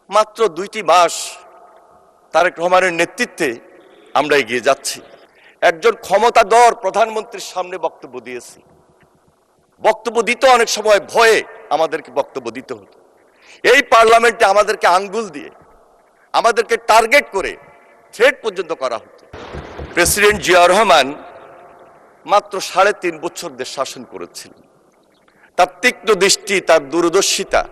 মাত্র 2টি মাস তারেক রহমানের নেতৃত্বে আমরা এগিয়ে যাচ্ছি। একজন ক্ষমতাধর প্রধানমন্ত্রীর সামনে বক্তব্য দিয়েছি। বক্তব্য দিতে অনেক সময় ভয়ে আমাদেরকে বক্তব্য দিতে হতো। এই পার্লামেন্টে আমাদেরকে আঙ্গুল দিয়ে, আমাদেরকে টার্গেট করে থ্রেট পর্যন্ত করা হতো। প্রেসিডেন্ট জিয়াউর রহমান মাত্র 3.5 বছর দেশ শাসন করেছিলেন। তার তীক্ষ্ণ দৃষ্টি, তার দূরদর্শিতা,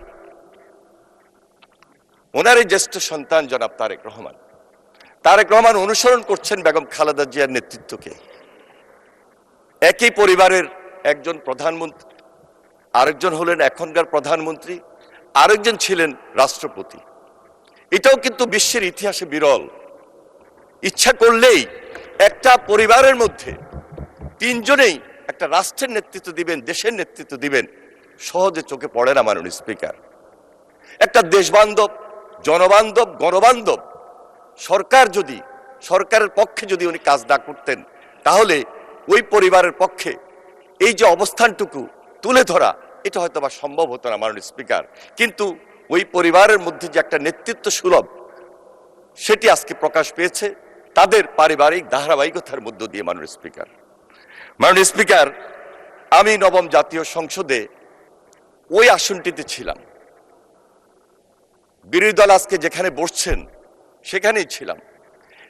ওনারই জ্যেষ্ঠ সন্তান জনাব তারেক রহমান অনুসরণ করছেন বেগম খালেদা জিয়ার নেতৃত্বকে। একই পরিবারের একজন প্রধানমন্ত্রী, আরেকজন হলেন এখনকার প্রধানমন্ত্রী, আরেকজন ছিলেন রাষ্ট্রপতি। এটাও কিন্তু বিশ্বের ইতিহাসে বিরল। ইচ্ছা করলেই একটা পরিবারের মধ্যে 3 জনেই একটা রাষ্ট্রের নেতৃত্ব দিবেন, দেশের নেতৃত্ব দিবেন, সহজে চোখে পড়ে না মাননীয় স্পিকার। একটা দেশবান্ধব, জনবান্ধব, গণবান্ধব সরকারের পক্ষে যদি উনি কাজ না করতেন, তাহলে ওই পরিবারের পক্ষে এই যে অবস্থানটুকু তুলে ধরা, এটা হয়তো বা সম্ভব হতো না মাননীয় স্পিকার। কিন্তু ওই পরিবারের মধ্যে যে একটা নেতৃত্ব সুলভ, সেটি আজকে প্রকাশ পেয়েছে তাদের পারিবারিক ধারাবাহিকতার মধ্য দিয়ে। মাননীয় স্পিকার, আমি 9ম জাতীয় সংসদে ওই আসনটিতে ছিলাম। বিরোধী দল আজকে যেখানে বসছেন সেখানেই ছিলাম।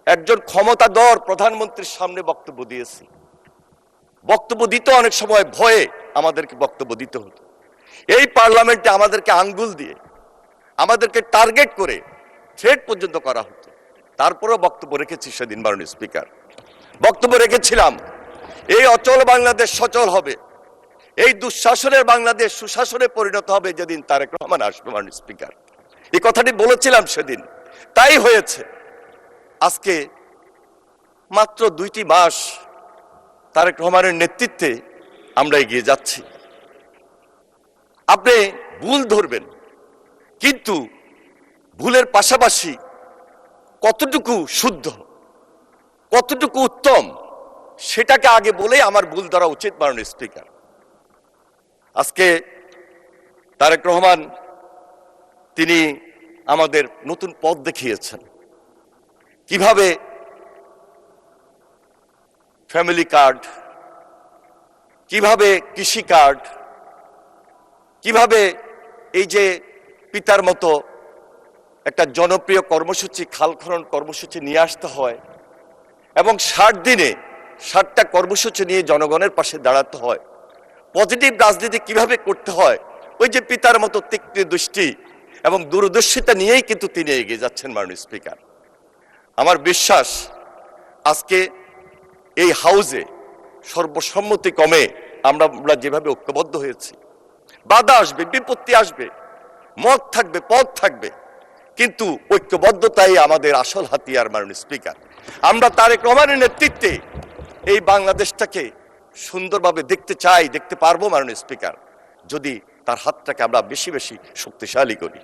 একজন ক্ষমতাধর প্রধানমন্ত্রীর সামনে বক্তব্য দিয়েছি। বক্তব্য দিতে অনেক সময় ভয়ে আমাদেরকে বক্তব্য দিতে হতো। এই পার্লামেন্টে আমাদেরকে আঙ্গুল দিয়ে, আমাদেরকে টার্গেট করে থ্রেট পর্যন্ত করা হতো। তারপরেও বক্তব্য রেখেছি সেদিন মাননীয় স্পিকার। বক্তব্য রেখেছিলাম, এই অচল বাংলাদেশ সচল হবে, এই দুঃশাসনের বাংলাদেশ সুশাসনে পরিণত হবে যেদিন তারেক রহমান আসবে। মাননীয় স্পিকার, এই কথাটি বলেছিলাম সেদিন, তাই হয়েছে। আজকে মাত্র 2টি মাস তারেক রহমানের নেতৃত্বে আমরা এগিয়ে যাচ্ছি। আপনি ভুল ধরবেন, কিন্তু ভুলের পাশাপাশি কতটুকু শুদ্ধ, কতটুকু উত্তম, সেটাকে আগে বলে আমার ভুল ধরা উচিত মাননীয় স্পিকার। আজকে তারেক রহমান তিনি আমাদের নতুন পথ দেখিয়েছেন, কিভাবে ফ্যামিলি কার্ড, কিভাবে কৃষি কার্ড, কিভাবে এই যে পিতার মতো একটা জনপ্রিয় কর্মসূচি, খাল খনন কর্মসূচি নিয়ে আসতে হয় এবং 60 দিনে 60টা কর্মসূচি নিয়ে জনগণের পাশে দাঁড়াতে হয়। পজিটিভ রাজনীতি কিভাবে করতে হয়, ওই যে পিতার মতো তীক্ষ্ণ দৃষ্টি এবং দূরদর্শিতা নিয়েই কিন্তু তিনি এগিয়ে যাচ্ছেন মাননীয় স্পিকার। আমার বিশ্বাস আজকে এই হাউজে সর্বসম্মতিক্রমে আমরা যেভাবে ঐক্যবদ্ধ হয়েছি, বাধা আসবে, বিপত্তি আসবে, মত থাকবে, পথ থাকবে, কিন্তু ঐক্যবদ্ধতাই আমাদের আসল হাতিয়ার মাননীয় স্পিকার। আমরা তারেক রহমানের নেতৃত্বে এই বাংলাদেশটাকে সুন্দরভাবে দেখতে চাই, দেখতে পারবো মাননীয় স্পিকার, যদি তার হাতটাকে আমরা বেশি বেশি শক্তিশালী করি।